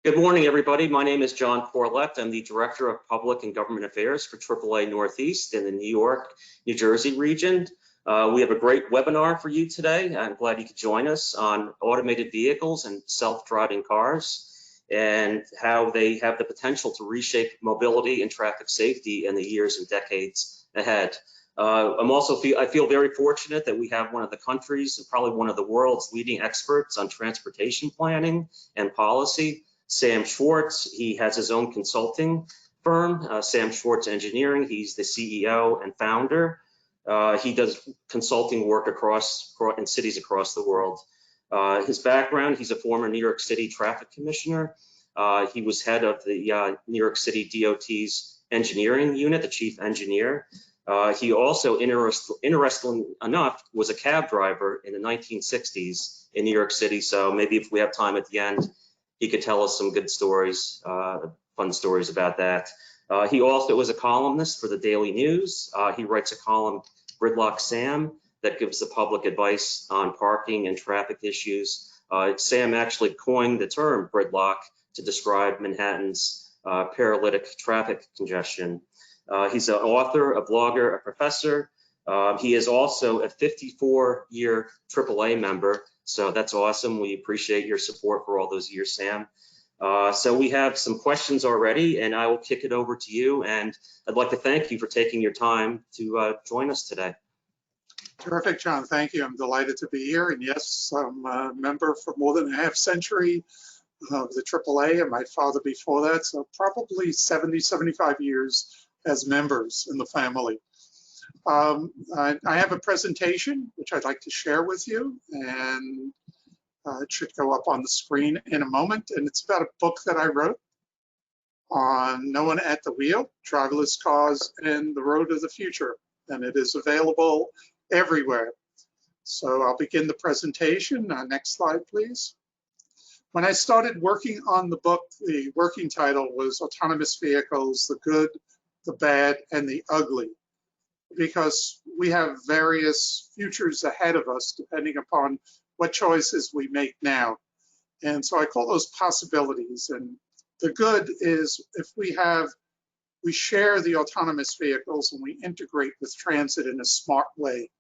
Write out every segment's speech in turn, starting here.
Good morning, everybody. My name is John Corlett. I'm the Director of Public and Government Affairs for AAA Northeast in the New York, New Jersey region. We have a great webinar for you today. I'm glad you could join us on automated vehicles and self-driving cars and how they have the potential to reshape mobility and traffic safety in the years and decades ahead. I feel very fortunate that we have one of the country's and probably one of the world's leading experts on transportation planning and policy, Sam Schwartz. He has his own consulting firm, Sam Schwartz Engineering. He's the CEO and founder. He does consulting work in cities across the world. His background, he's a former New York City traffic commissioner. He was head of the New York City DOT's engineering unit, the chief engineer. He also, interestingly enough, was a cab driver in the 1960s in New York City. So maybe if we have time at the end, he could tell us some good stories, fun stories about that. He also is a columnist for the Daily News. He writes a column, Gridlock Sam, that gives the public advice on parking and traffic issues. Sam actually coined the term gridlock to describe Manhattan's paralytic traffic congestion. He's an author, a blogger, a professor. He is also a 54-year AAA member. So that's awesome. We appreciate your support for all those years, Sam. So we have some questions already, and I will kick it over to you. And I'd like to thank you for taking your time to join us today. Terrific, John. Thank you. I'm delighted to be here. And yes, I'm a member for more than a half century of the AAA, and my father before that. So probably 70, 75 years as members in the family. I have a presentation which I'd like to share with you, and it should go up on the screen in a moment. And it's about a book that I wrote on No One at the Wheel, Driverless Cars and the Road of the Future. And it is available everywhere. So I'll begin the presentation. Next slide, please. When I started working on the book, the working title was Autonomous Vehicles, the Good, the Bad, and the Ugly, because we have various futures ahead of us depending upon what choices we make now. And so I call those possibilities. And the good is if we share the autonomous vehicles and we integrate with transit in a smart way.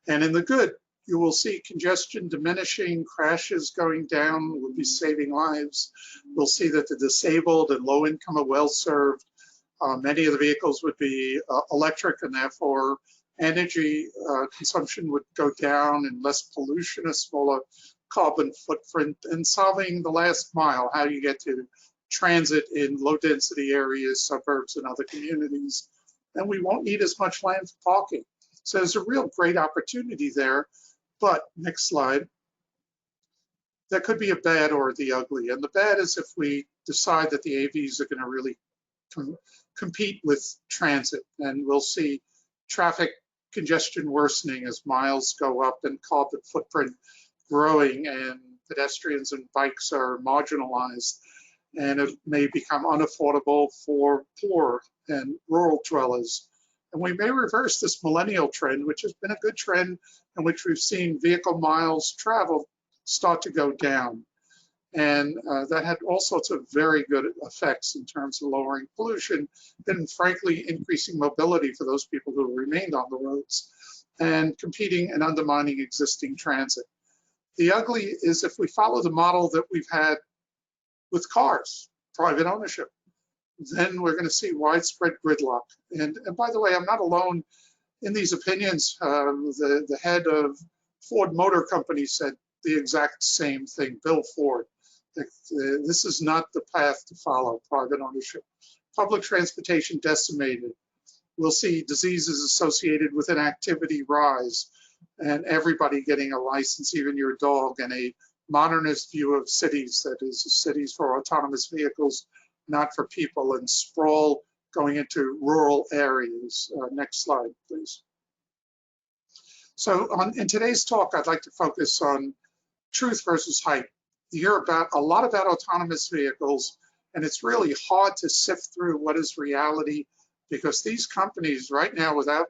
And in the good, you will see congestion diminishing, crashes going down, we'll be saving lives. We'll see that the disabled and low income are well served. Many of the vehicles would be electric, and therefore energy consumption would go down, and less pollution, a smaller carbon footprint, and solving the last mile, how you get to transit in low density areas, suburbs, and other communities. And we won't need as much land for parking. So there's a real great opportunity there. But next slide. There could be a bad or the ugly. And the bad is if we decide that the AVs are going to really compete with transit, and we'll see traffic congestion worsening as miles go up and carbon footprint growing, and pedestrians and bikes are marginalized, and it may become unaffordable for poor and rural dwellers. And we may reverse this millennial trend, which has been a good trend in which we've seen vehicle miles traveled start to go down. And that had all sorts of very good effects in terms of lowering pollution and frankly increasing mobility for those people who remained on the roads and competing and undermining existing transit. The ugly is if we follow the model that we've had with cars, private ownership, then we're going to see widespread gridlock. And by the way, I'm not alone in these opinions. The head of Ford Motor Company said the exact same thing, Bill Ford. This is not the path to follow, private ownership. Public transportation decimated. We'll see diseases associated with inactivity rise, and everybody getting a license, even your dog, and a modernist view of cities, that is, cities for autonomous vehicles, not for people, and sprawl going into rural areas. Next slide, please. So in today's talk, I'd like to focus on truth versus hype. You hear a lot about autonomous vehicles, and it's really hard to sift through what is reality, because these companies right now, without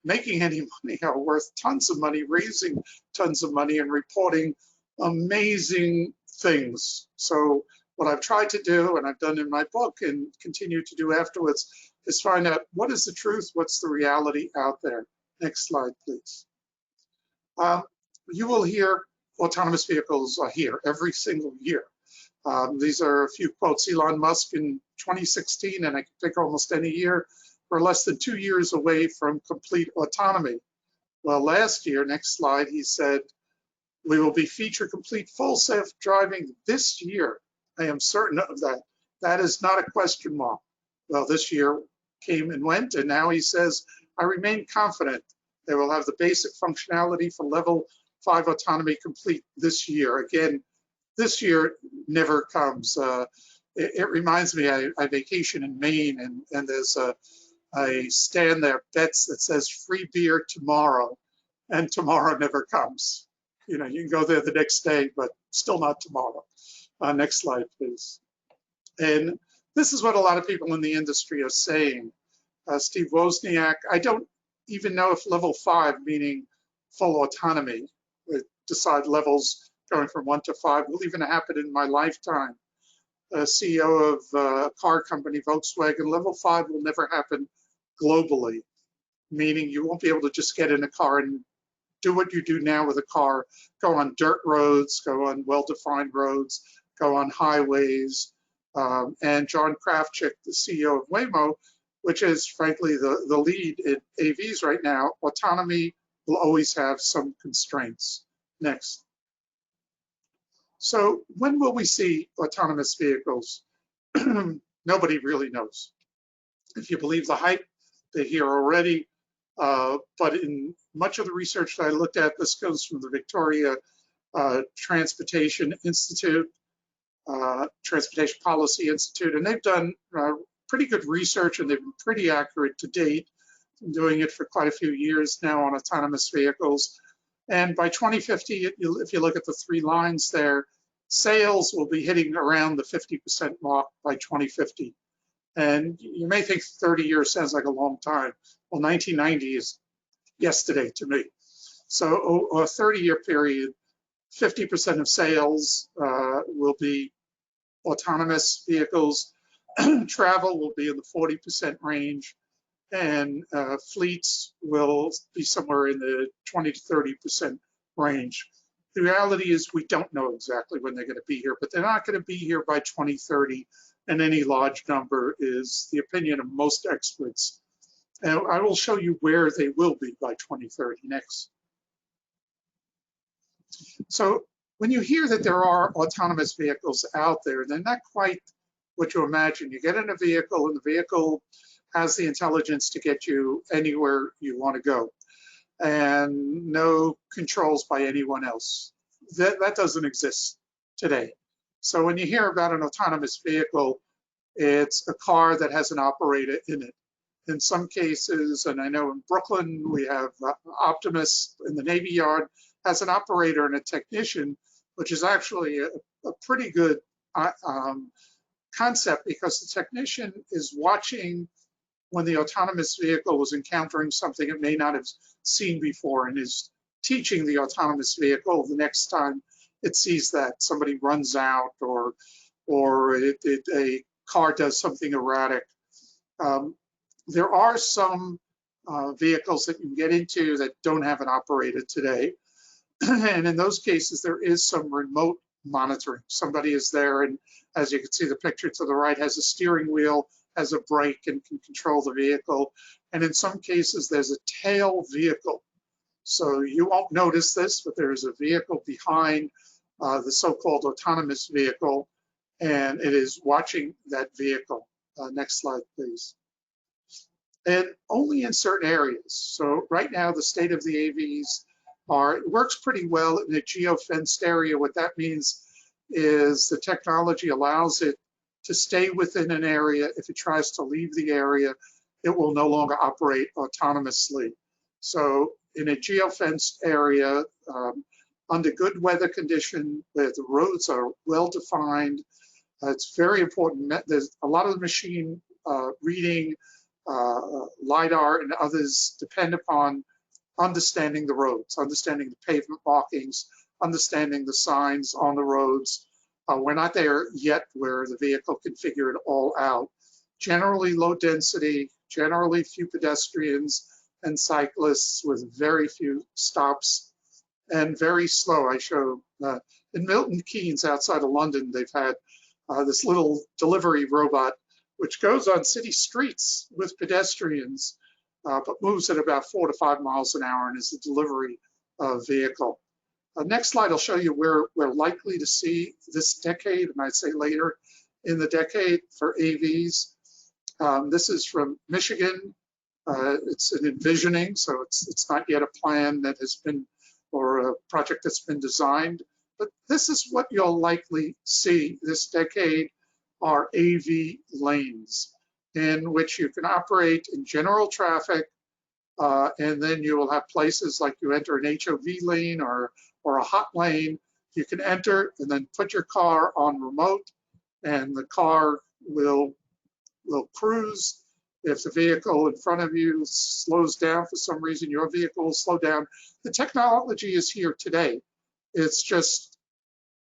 making any money, are worth tons of money, raising tons of money, and reporting amazing things. So What I've tried to do, and I've done in my book and continue to do afterwards, is find out what is the truth, what's the reality out there. Next slide, please. You will hear autonomous vehicles are here every single year. These are a few quotes. Elon Musk in 2016, and I can pick almost any year, we're less than 2 years away from complete autonomy. Well, last year, next slide, he said, we will be feature complete full self-driving this year. I am certain of that. That is not a question mark. Well, this year came and went, and now he says, I remain confident they will have the basic functionality for level 5 autonomy complete this year. Again, this year never comes. It reminds me, I vacation in Maine, and there's a stand there, Betts, that says free beer tomorrow, and tomorrow never comes. You know, you can go there the next day, but still not tomorrow. Next slide, please. And this is what a lot of people in the industry are saying. Steve Wozniak, I don't even know if level 5, meaning full autonomy, decide levels going from 1 to 5, will even happen in my lifetime. CEO of a car company, Volkswagen, level 5 will never happen globally, meaning you won't be able to just get in a car and do what you do now with a car, go on dirt roads, go on well-defined roads, go on highways. And John Krafchick, the CEO of Waymo, which is frankly the lead in AVs right now, autonomy will always have some constraints. Next. So when will we see autonomous vehicles? Nobody really knows. If you believe the hype, they're here already. But in much of the research that I looked at, this goes from the Victoria Transportation Institute, Transportation Policy Institute, and they've done pretty good research, and they've been pretty accurate to date. I'm doing it for quite a few years now on autonomous vehicles. And by 2050, if you look at the 3 lines there, sales will be hitting around the 50% mark by 2050. And you may think 30 years sounds like a long time. Well, 1990 is yesterday to me. So a 30-year period, 50% of sales will be autonomous vehicles. Travel will be in the 40% range, and fleets will be somewhere in the 20 to 30% range. The reality is we don't know exactly when they're going to be here, but they're not going to be here by 2030, and any large number is the opinion of most experts. And I will show you where they will be by 2030 next. So when you hear that there are autonomous vehicles out there, they're not quite what you imagine. You get in a vehicle, and the vehicle has the intelligence to get you anywhere you want to go, and no controls by anyone else. That doesn't exist today. So when you hear about an autonomous vehicle, it's a car that has an operator in it. In some cases, and I know in Brooklyn, we have Optimus in the Navy Yard, has an operator and a technician, which is actually a pretty good concept, because the technician is watching when the autonomous vehicle is encountering something it may not have seen before, and is teaching the autonomous vehicle the next time it sees that somebody runs out or a car does something erratic. There are some vehicles that you can get into that don't have an operator today. And in those cases, there is some remote monitoring. Somebody is there, and as you can see, the picture to the right has a steering wheel, has a brake, and can control the vehicle. And in some cases, there's a tail vehicle. So you won't notice this, but there is a vehicle behind the so-called autonomous vehicle, and it is watching that vehicle. Next slide, please. And only in certain areas. So right now, the state of the AVs it works pretty well in a geo-fenced area. What that means is the technology allows it to stay within an area. If it tries to leave the area, it will no longer operate autonomously. So in a geo-fenced area, under good weather condition, where the roads are well-defined, it's very important. There's a lot of the machine reading, LiDAR and others depend upon understanding the roads, understanding the pavement markings, understanding the signs on the roads. We're not there yet where the vehicle can figure it all out. Generally low density, generally few pedestrians and cyclists with very few stops, and very slow. I show in Milton Keynes outside of London, they've had this little delivery robot which goes on city streets with pedestrians, but moves at about 4 to 5 miles an hour and is a delivery vehicle. Next slide, I'll show you where we're likely to see this decade, and I'd say later in the decade for AVs. This is from Michigan. It's an envisioning, so it's not yet a plan that has been, or a project that's been designed, but this is what you'll likely see this decade are AV lanes in which you can operate in general traffic, and then you will have places like you enter an HOV lane or a hot lane. You can enter and then put your car on remote, and the car will cruise. If the vehicle in front of you slows down for some reason, your vehicle will slow down. The technology is here today. It's just,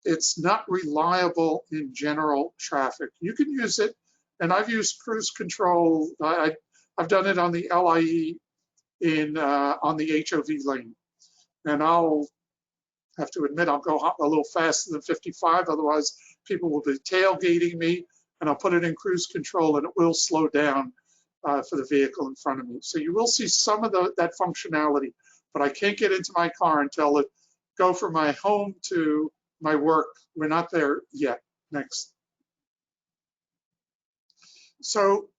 it's not reliable in general traffic. You can use it, and I've used cruise control. I've done it on the LIE on the HOV lane. And I'll have to admit, I'll go a little faster than 55, otherwise people will be tailgating me, and I'll put it in cruise control and it will slow down for the vehicle in front of me. So you will see some of that functionality, but I can't get into my car and tell it, go from my home to my work. We're not there yet. Next. So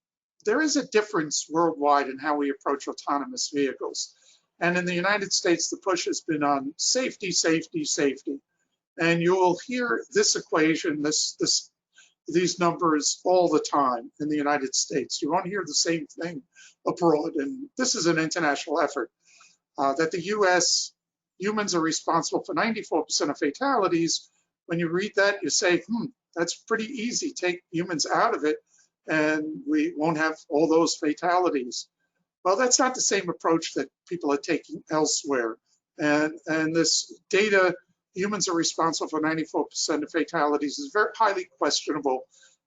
there is a difference worldwide in how we approach autonomous vehicles. And in the United States, the push has been on safety, safety, safety. And you will hear this equation, these numbers all the time in the United States. You won't hear the same thing abroad. And this is an international effort that the US, humans are responsible for 94% of fatalities. When you read that, you say, that's pretty easy. Take humans out of it and we won't have all those fatalities. Well, that's not the same approach that people are taking elsewhere. And this data, humans are responsible for 94% of fatalities, is very highly questionable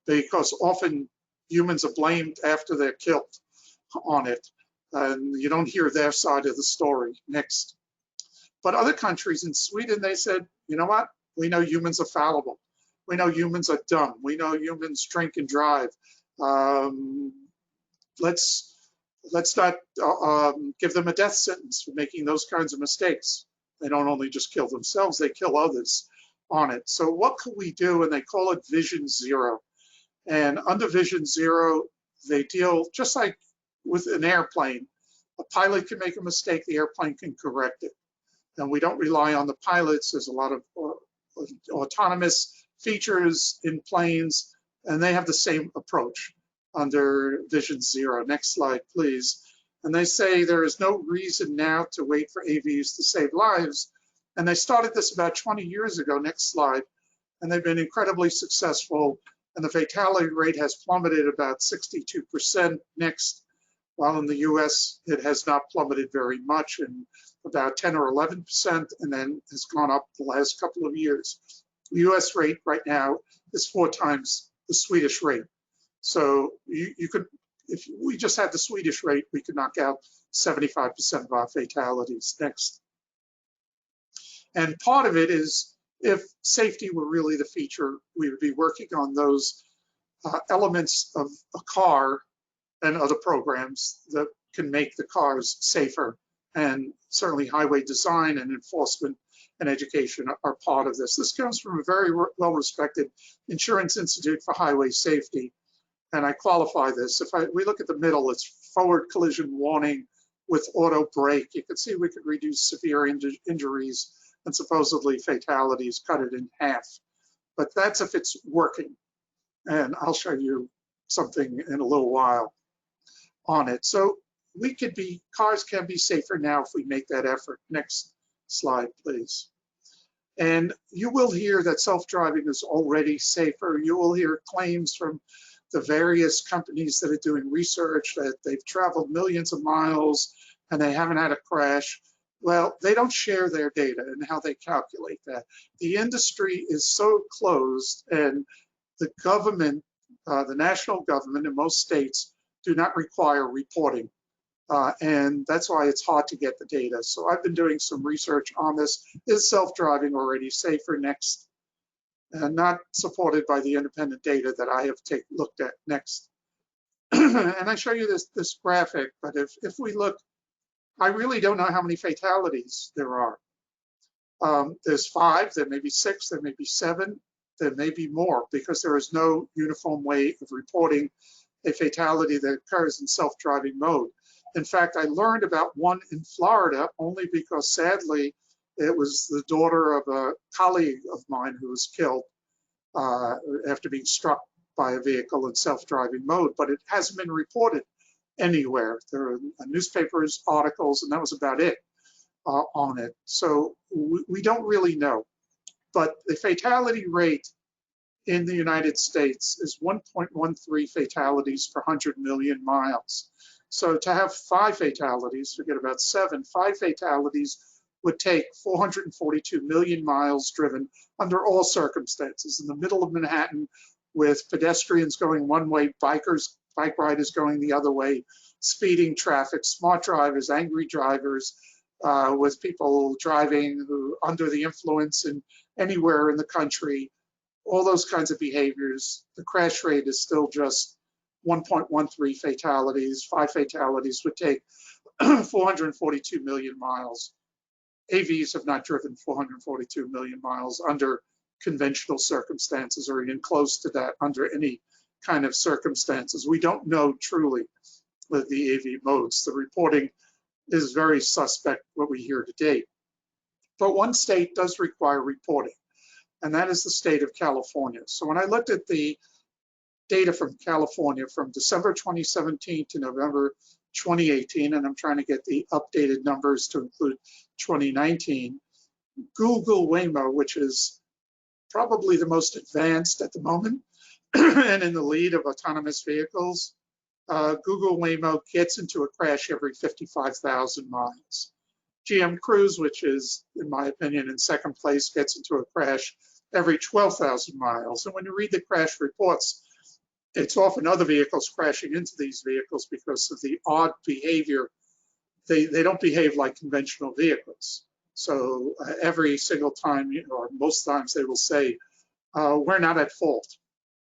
because often humans are blamed after they're killed on it. And you don't hear their side of the story. Next. But other countries, in Sweden, they said, you know what? We know humans are fallible. We know humans are dumb. We know humans drink and drive. Let's not give them a death sentence for making those kinds of mistakes. They don't only just kill themselves, they kill others on it. So what could we do? And they call it Vision Zero. And under Vision Zero, they deal just like with an airplane. A pilot can make a mistake, the airplane can correct it. And we don't rely on the pilots. There's a lot of autonomous features in planes, and they have the same approach under Vision Zero. Next slide, please. And they say there is no reason now to wait for AVs to save lives. And they started this about 20 years ago. Next slide. And they've been incredibly successful. And the fatality rate has plummeted about 62%. Next. While in the US, it has not plummeted very much, and about 10 or 11%, and then has gone up the last couple of years. The US rate right now is 4 times the Swedish rate. So you could, if we just had the Swedish rate, we could knock out 75% of our fatalities. Next. And part of it is, if safety were really the feature, we would be working on those elements of a car and other programs that can make the cars safer. And certainly highway design and enforcement and education are part of this. This comes from a very well-respected Insurance Institute for Highway Safety. And I qualify this. If we look at the middle, it's forward collision warning with auto brake. You can see we could reduce severe injuries and supposedly fatalities, cut it in half. But that's if it's working. And I'll show you something in a little while on it. So cars can be safer now if we make that effort. Next slide, please. And you will hear that self-driving is already safer. You will hear claims from the various companies that are doing research that they've traveled millions of miles and they haven't had a crash. Well, they don't share their data and how they calculate that. The industry is so closed, and the government, the national government in most states do not require reporting. And that's why it's hard to get the data. So I've been doing some research on this. Is self-driving already safer next? Not supported by the independent data that I have looked at next. And I show you this graphic, but if we look, I really don't know how many fatalities there are. There's 5, there may be 6, there may be 7, there may be more, because there is no uniform way of reporting a fatality that occurs in self-driving mode. In fact, I learned about one in Florida only because, sadly, it was the daughter of a colleague of mine who was killed after being struck by a vehicle in self-driving mode, but it hasn't been reported anywhere. There are newspapers, articles, and that was about it on it. So we don't really know. But the fatality rate in the United States is 1.13 fatalities per 100 million miles. So to have 5 fatalities, forget about 7, 5 fatalities would take 442 million miles driven under all circumstances, in the middle of Manhattan, with pedestrians going one way, bike riders going the other way, speeding traffic, smart drivers, angry drivers, with people driving under the influence and anywhere in the country, all those kinds of behaviors. The crash rate is still just 1.13 fatalities. 5 fatalities would take 442 million miles. AVs have not driven 442 million miles under conventional circumstances, or even close to that under any kind of circumstances. We don't know truly with the AV modes. The reporting is very suspect, what we hear to date. But one state does require reporting, and that is the state of California. So when I looked at the data from California from December 2017 to November 2018, and I'm trying to get the updated numbers to include 2019, Google Waymo, which is probably the most advanced at the moment and in the lead of autonomous vehicles, Google Waymo gets into a crash every 55,000 miles. GM Cruise, which is, in my opinion, in second place, gets into a crash every 12,000 miles. And when you read the crash reports, it's often other vehicles crashing into these vehicles because of the odd behavior. They don't behave like conventional vehicles. So every single time, or most times, they will say, we're not at fault,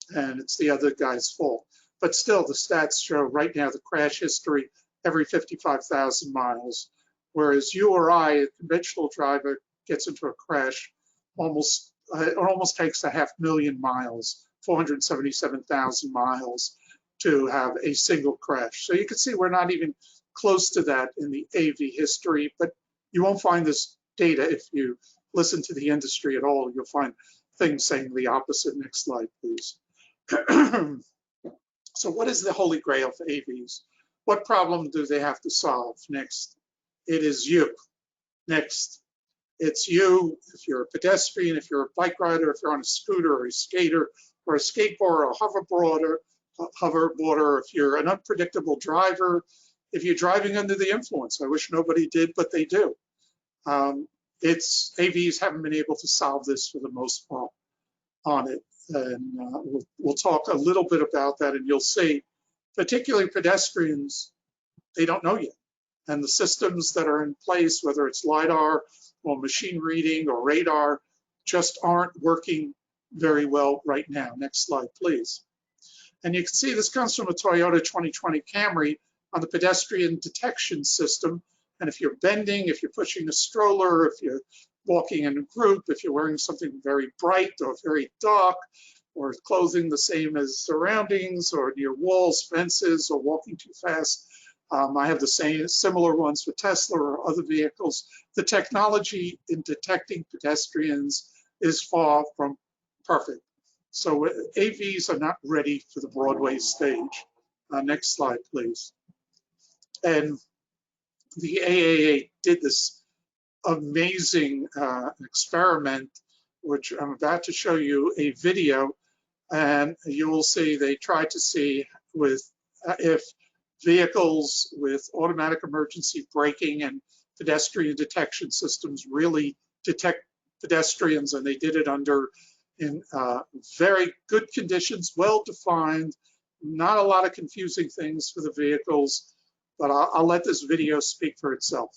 and it's the other guy's fault. But still, the stats show right now the crash history every 55,000 miles, whereas you or I, a conventional driver, gets into a crash it almost takes 500,000 miles, 477,000 miles to have a single crash. So you can see we're not even close to that in the AV history, but you won't find this data if you listen to the industry at all. You'll find things saying the opposite. Next slide, please. So what is the holy grail for AVs? What problem do they have to solve? Next. It is you. Next. It's you, if you're a pedestrian, if you're a bike rider, if you're on a scooter or a skater or a skateboard or a hoverboarder, if you're an unpredictable driver, if you're driving under the influence. I wish nobody did, but they do. AVs haven't been able to solve this for the most part on it. And we'll talk a little bit about that, and you'll see, particularly pedestrians, they don't know yet. And the systems that are in place, whether it's LiDAR or machine reading or radar, just aren't working very well right now. Next slide, please. And you can see this comes from a Toyota 2020 Camry on the pedestrian detection system. And if you're bending, if you're pushing a stroller, if you're walking in a group, if you're wearing something very bright or very dark, or clothing the same as surroundings, or near walls, fences, or walking too fast, I have the similar ones for Tesla or other vehicles. The technology in detecting pedestrians is far from perfect. So AVs are not ready for the Broadway stage. Next slide, please. And the AAA did this amazing experiment, which I'm about to show you a video, and you will see they tried to see if vehicles with automatic emergency braking and pedestrian detection systems really detect pedestrians, and they did it in very good conditions, well-defined, not a lot of confusing things for the vehicles, but I'll let this video speak for itself.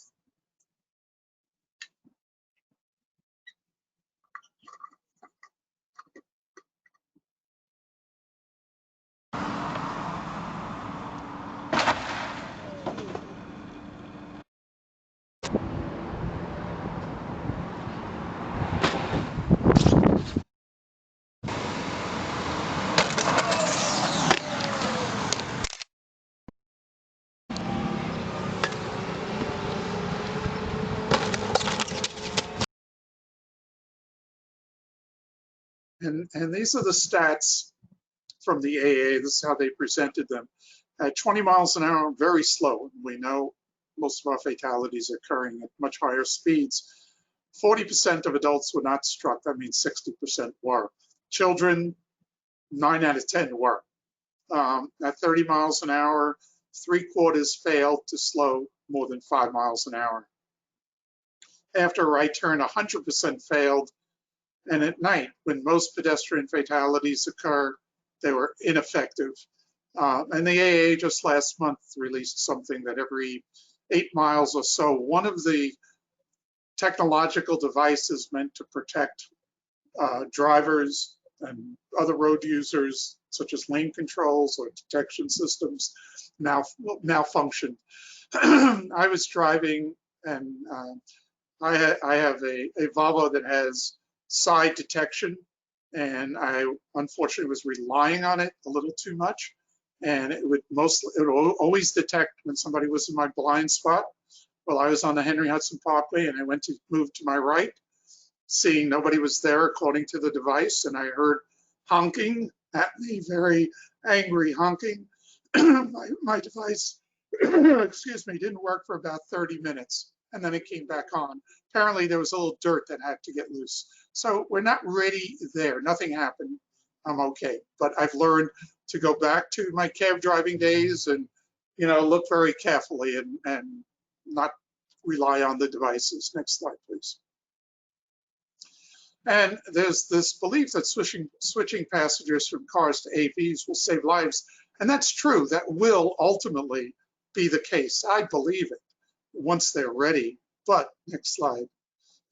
And these are the stats from the AA. This is how they presented them. At 20 miles an hour, very slow. We know most of our fatalities are occurring at much higher speeds. 40% of adults were not struck. That means 60% were. Children, 9 out of 10 were. At 30 miles an hour, 3/4 failed to slow more than 5 miles an hour. After a right turn, 100% failed. And at night, when most pedestrian fatalities occur, they were ineffective. And the AA just last month released something that every 8 miles or so, one of the technological devices meant to protect drivers and other road users, such as lane controls or detection systems, malfunctioned. I was driving, and I have a Volvo that has side detection, and I unfortunately was relying on it a little too much, and it would always detect when somebody was in my blind spot. Well, I was on the Henry Hudson Parkway, and I went to move to my right, seeing nobody was there according to the device, and I heard honking at me, very angry honking. my device, excuse me, didn't work for about 30 minutes, and then it came back on. Apparently there was a little dirt that had to get loose. So we're not ready there. Nothing happened. I'm okay. But I've learned to go back to my cab driving days and, look very carefully and not rely on the devices. Next slide, please. And there's this belief that switching passengers from cars to AVs will save lives. And that's true. That will ultimately be the case. I believe it once they're ready. But next slide.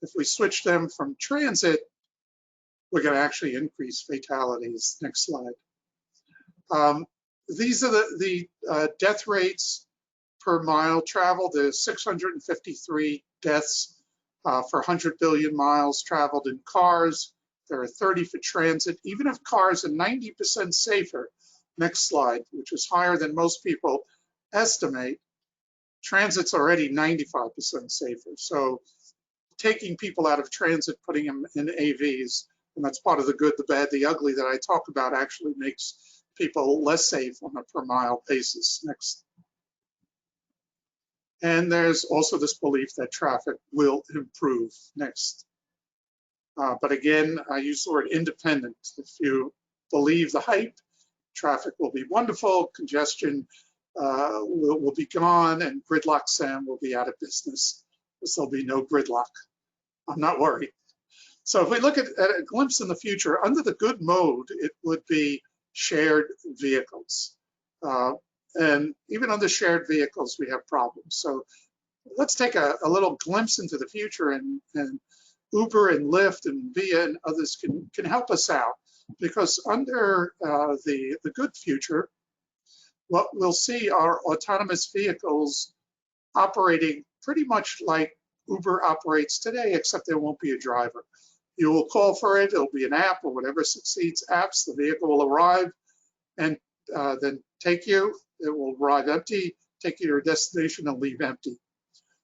If we switch them from transit, we're going to actually increase fatalities. Next slide. These are the death rates per mile traveled. There's 653 deaths for 100 billion miles traveled in cars. There are 30 for transit. Even if cars are 90% safer, next slide, which is higher than most people estimate, transit's already 95% safer. So taking people out of transit, putting them in AVs, and that's part of the good, the bad, the ugly that I talk about, actually makes people less safe on a per mile basis. Next. And there's also this belief that traffic will improve. Next. But again, I use the word independent. If you believe the hype, traffic will be wonderful, congestion will be gone, and Gridlock Sam will be out of business, because there'll be no gridlock. I'm not worried. So if we look at a glimpse in the future, under the good mode, it would be shared vehicles. And even under shared vehicles, we have problems. So let's take a little glimpse into the future, and Uber and Lyft and Via and others can help us out, because under the good future, what we'll see are autonomous vehicles operating pretty much like Uber operates today, except there won't be a driver. You will call for it, it'll be an app or whatever succeeds apps, the vehicle will arrive and then take you, it will arrive empty, take you to your destination and leave empty.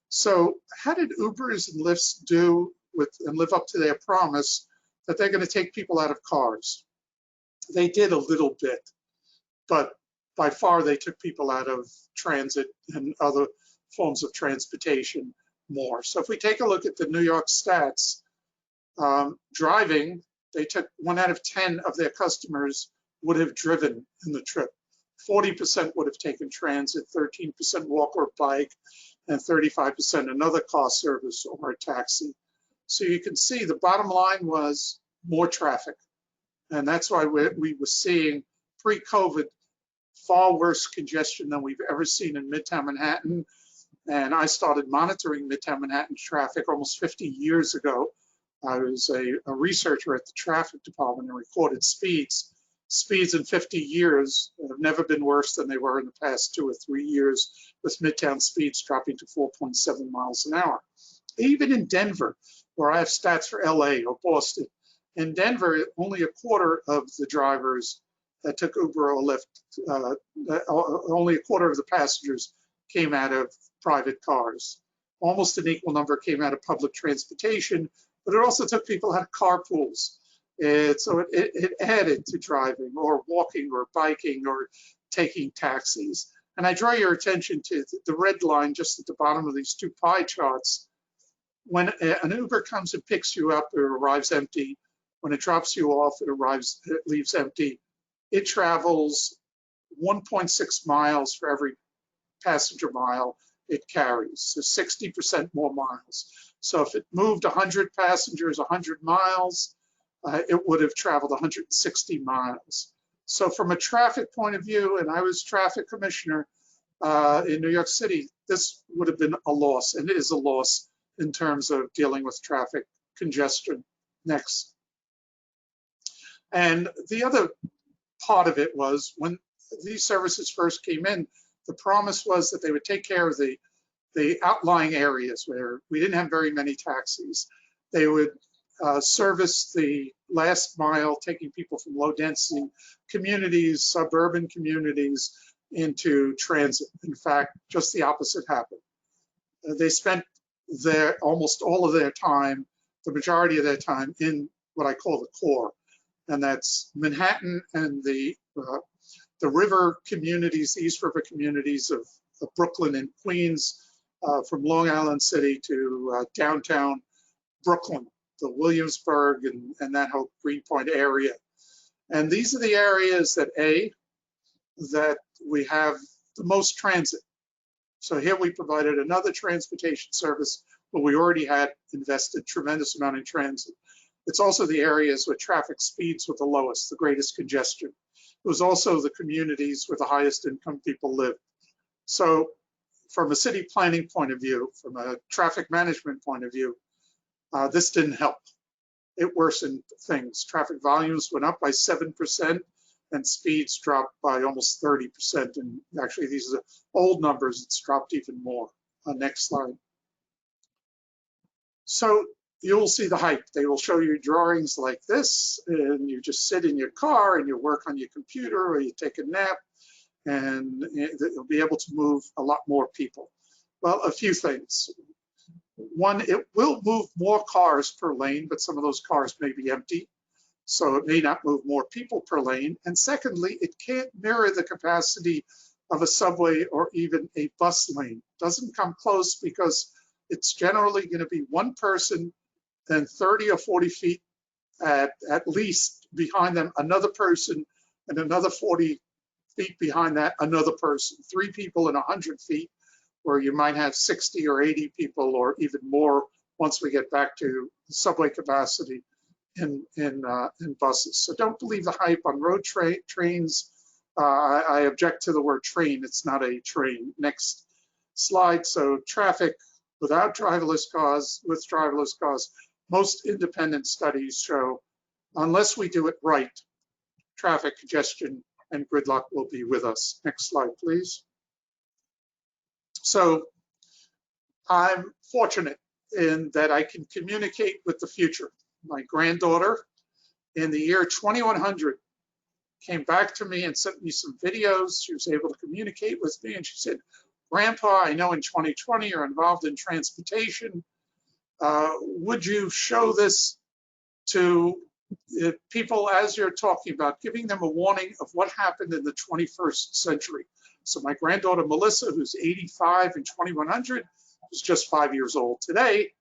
So how did Ubers and Lyfts do and live up to their promise that they're going to take people out of cars? They did a little bit, but by far they took people out of transit and other forms of transportation more. So if we take a look at the New York stats, driving, they took 1 out of 10 of their customers would have driven in the trip. 40% would have taken transit, 13% walk or bike, and 35% another car service or a taxi. So you can see the bottom line was more traffic. And that's why we were seeing pre-COVID far worse congestion than we've ever seen in Midtown Manhattan. And I started monitoring Midtown Manhattan traffic almost 50 years ago. I was a researcher at the traffic department and recorded speeds. Speeds in 50 years have never been worse than they were in the past 2 or 3 years, with Midtown speeds dropping to 4.7 miles an hour. Even in Denver, where I have stats for LA or Boston, in Denver, only a quarter of the drivers that took Uber or Lyft, only a quarter of the passengers came out of private cars. Almost an equal number came out of public transportation, but it also took people out of carpools. So it added to driving or walking or biking or taking taxis. And I draw your attention to the red line just at the bottom of these 2 pie charts. When an Uber comes and picks you up, it arrives empty. When it drops you off, it leaves empty. It travels 1.6 miles for every passenger mile it carries, so 60% more miles. So if it moved 100 passengers 100 miles, it would have traveled 160 miles. So from a traffic point of view, and I was traffic commissioner in New York City, this would have been a loss, and it is a loss in terms of dealing with traffic congestion. Next. And the other part of it was when these services first came in, the promise was that they would take care of the outlying areas where we didn't have very many taxis. They would service the last mile, taking people from low density communities, suburban communities into transit. In fact, just the opposite happened. They spent almost all of their time, the majority of their time, in what I call the core, and that's Manhattan and the river communities, the East River communities of Brooklyn and Queens, from Long Island City to downtown Brooklyn, the Williamsburg and that whole Greenpoint area. And these are the areas that we have the most transit. So here we provided another transportation service, but we already had invested tremendous amount in transit. It's also the areas where traffic speeds were the lowest, the greatest congestion. It was also the communities where the highest income people live. So from a city planning point of view, from a traffic management point of view, this didn't help. It worsened things. Traffic volumes went up by 7% and speeds dropped by almost 30%. And actually, these are old numbers. It's dropped even more. Next slide. So you'll see the hype. They will show you drawings like this, and you just sit in your car and you work on your computer or you take a nap, and you'll be able to move a lot more people. Well, a few things. One, it will move more cars per lane, but some of those cars may be empty, so it may not move more people per lane. And secondly, it can't mirror the capacity of a subway or even a bus lane. It doesn't come close because it's generally going to be one person, then 30 or 40 feet at least behind them, another person, and another 40 feet behind that, another person. 3 people in 100 feet, where you might have 60 or 80 people or even more once we get back to subway capacity in buses. So don't believe the hype on road trains. I object to the word train. It's not a train. Next slide. So traffic without driverless cars, with driverless cars, most independent studies show, unless we do it right, traffic congestion and gridlock will be with us. Next slide, please. So I'm fortunate in that I can communicate with the future. My granddaughter in the year 2100 came back to me and sent me some videos. She was able to communicate with me, and she said, "Grandpa, I know in 2020 you're involved in transportation. Would you show this to people as you're talking about, giving them a warning of what happened in the 21st century?" So my granddaughter, Melissa, who's 85 in 2100, who's just 5 years old today,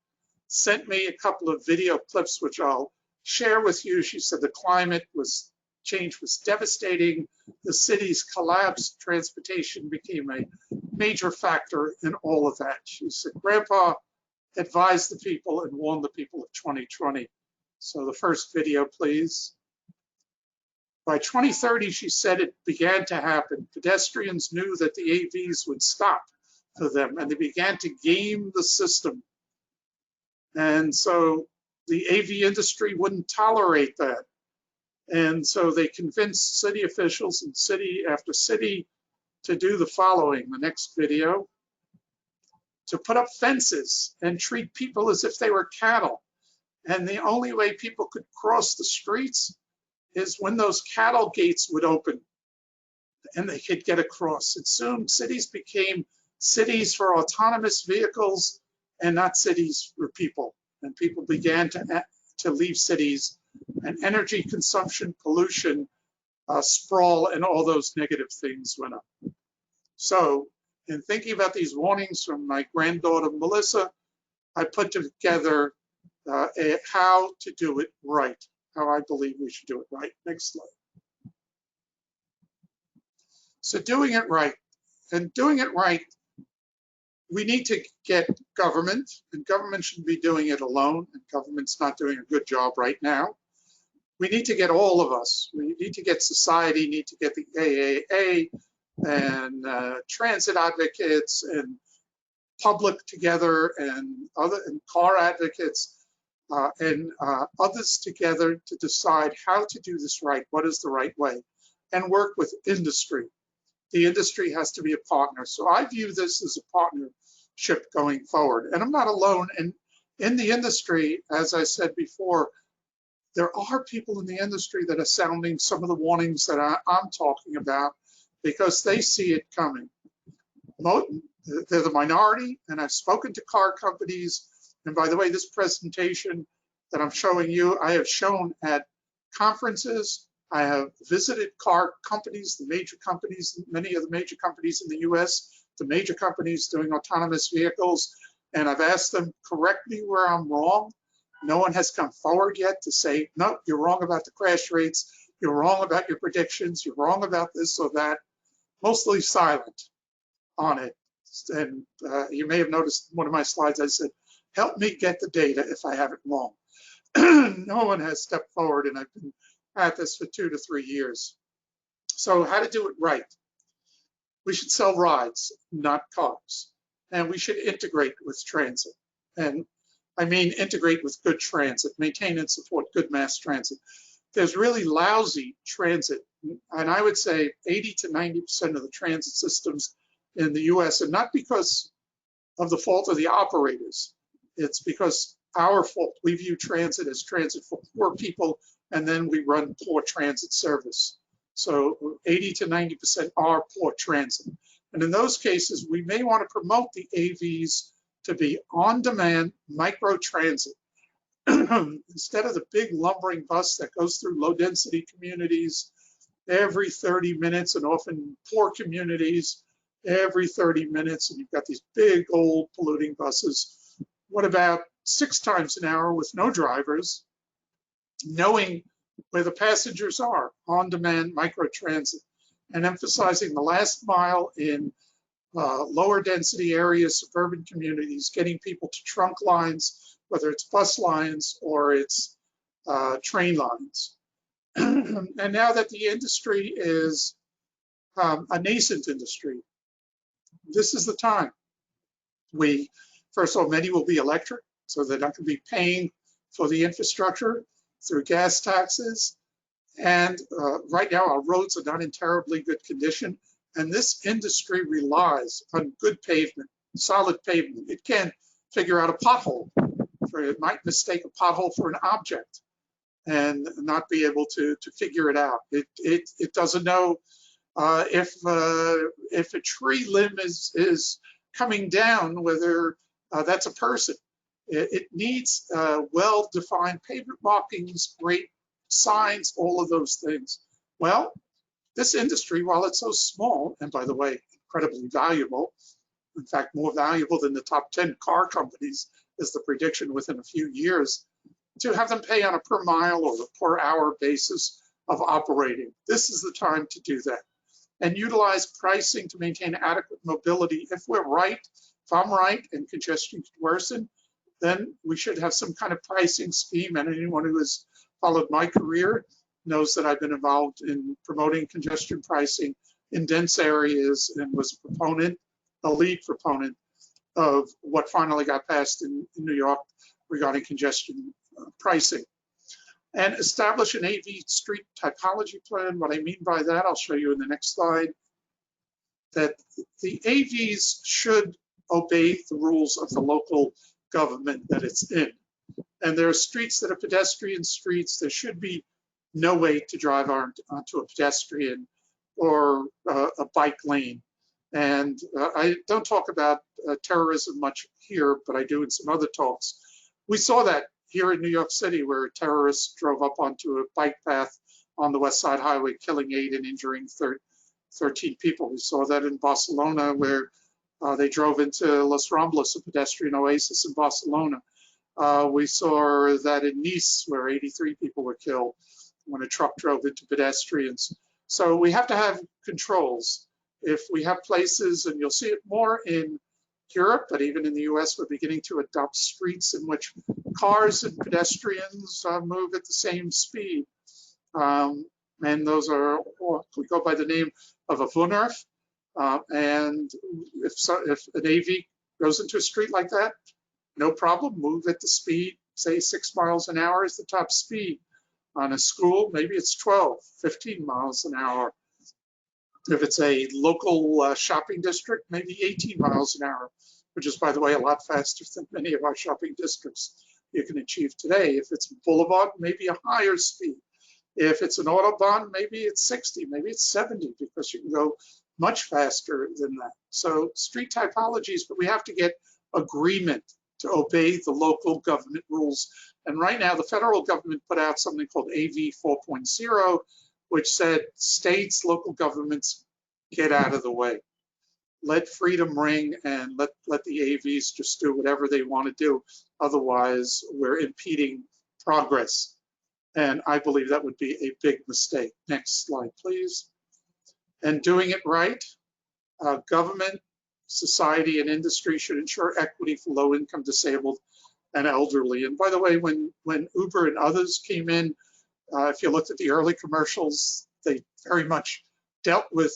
sent me a couple of video clips, which I'll share with you. She said the climate was change was devastating. The city's collapsed. Transportation became a major factor in all of that. She said, Grandpa advised the people and warned the people of 2020. So the first video, please. By 2030, she said it began to happen. Pedestrians knew that the AVs would stop for them, and they began to game the system. And so the AV industry wouldn't tolerate that. And so they convinced city officials in city after city to do the following, the next video, to put up fences and treat people as if they were cattle. And the only way people could cross the streets is when those cattle gates would open and they could get across. And soon cities became cities for autonomous vehicles and not cities for people. And people began to leave cities, and energy consumption, pollution, sprawl, and all those negative things went up. So in thinking about these warnings from my granddaughter, Melissa, I put together how to do it right, how I believe we should do it right. Next slide. So doing it right, and doing it right, we need to get government, and government shouldn't be doing it alone, and government's not doing a good job right now. We need to get all of us. We need to get society, need to get the AAA and transit advocates and public together and car advocates and others together to decide how to do this right, what is the right way, and work with industry. The industry has to be a partner. So I view this as a partnership going forward. And I'm not alone. And in the industry, as I said before, there are people in the industry that are sounding some of the warnings that I'm talking about because they see it coming. They're the minority, and I've spoken to car companies. And by the way, this presentation that I'm showing you, I have shown at conferences. I have visited car companies, the major companies, many of the major companies in the US, the major companies doing autonomous vehicles, and I've asked them, correct me where I'm wrong. No one has come forward yet to say, no, you're wrong about the crash rates, you're wrong about your predictions, you're wrong about this or that. Mostly silent on it. And you may have noticed one of my slides, I said, help me get the data if I have it wrong. No one has stepped forward, and I've been at this for 2 to 3 years. So how to do it right? We should sell rides, not cars. And we should integrate with transit. And I mean integrate with good transit, maintain and support good mass transit. There's really lousy transit. And I would say 80 to 90% of the transit systems in the US, and not because of the fault of the operators, it's because our fault. We view transit as transit for poor people, and then we run poor transit service. So 80 to 90% are poor transit. And in those cases, we may want to promote the AVs to be on-demand micro transit. Instead of the big lumbering bus that goes through low-density communities every 30 minutes, and often poor communities every 30 minutes, and you've got these big old polluting buses. What about 6 times an hour with no drivers, knowing where the passengers are, on-demand microtransit, and emphasizing the last mile in lower density areas, suburban communities, getting people to trunk lines, whether it's bus lines or it's train lines. And now that the industry is a nascent industry, this is the time. First of all, many will be electric, so they're not going to be paying for the infrastructure through gas taxes. And right now, our roads are not in terribly good condition. And this industry relies on good pavement, solid pavement. It can't figure out a pothole. It might mistake a pothole for an object and not be able to figure it out. It doesn't know if a tree limb is coming down, whether that's a person. It needs well-defined pavement markings, great signs, all of those things. Well, this industry, while it's so small, and by the way, incredibly valuable, in fact, more valuable than the top 10 car companies is the prediction within a few years, to have them pay on a per mile or a per hour basis of operating. This is the time to do that. And utilize pricing to maintain adequate mobility. If we're right, if I'm right and congestion could worsen, then we should have some kind of pricing scheme. And anyone who has followed my career knows that I've been involved in promoting congestion pricing in dense areas and was a proponent, a lead proponent of what finally got passed in New York regarding congestion pricing. And establish an AV street typology plan. What I mean by that, I'll show you in the next slide, that the AVs should obey the rules of the local government that it's in. And there are streets that are pedestrian streets. There should be no way to drive onto a pedestrian or a bike lane. And I don't talk about terrorism much here, but I do in some other talks. We saw that here in New York City, where terrorists drove up onto a bike path on the West Side Highway, killing 8 and injuring 13 people. We saw that in Barcelona, where they drove into Los Ramblas, a pedestrian oasis in Barcelona. We saw that in Nice, where 83 people were killed when a truck drove into pedestrians. So we have to have controls. If we have places, and you'll see it more in Europe, but even in the US, we're beginning to adopt streets in which cars and pedestrians move at the same speed. And those are, we go by the name of a Wunnerf. And if an AV goes into a street like that, no problem, move at the speed, say 6 miles an hour is the top speed. On a school, maybe it's 12, 15 miles an hour. If it's a local shopping district, maybe 18 miles an hour, which is, by the way, a lot faster than many of our shopping districts you can achieve today. If it's a boulevard, maybe a higher speed. If it's an autobahn, maybe it's 60, maybe it's 70, because you can go much faster than that. So street typologies, but we have to get agreement to obey the local government rules. And right now, the federal government put out something called AV 4.0, which said states, local governments, get out of the way. Let freedom ring and let the AVs just do whatever they want to do. Otherwise, we're impeding progress. And I believe that would be a big mistake. Next slide, please. And doing it right, government, society, and industry should ensure equity for low-income, disabled, and elderly. And by the way, when Uber and others came in, if you looked at the early commercials, they very much dealt with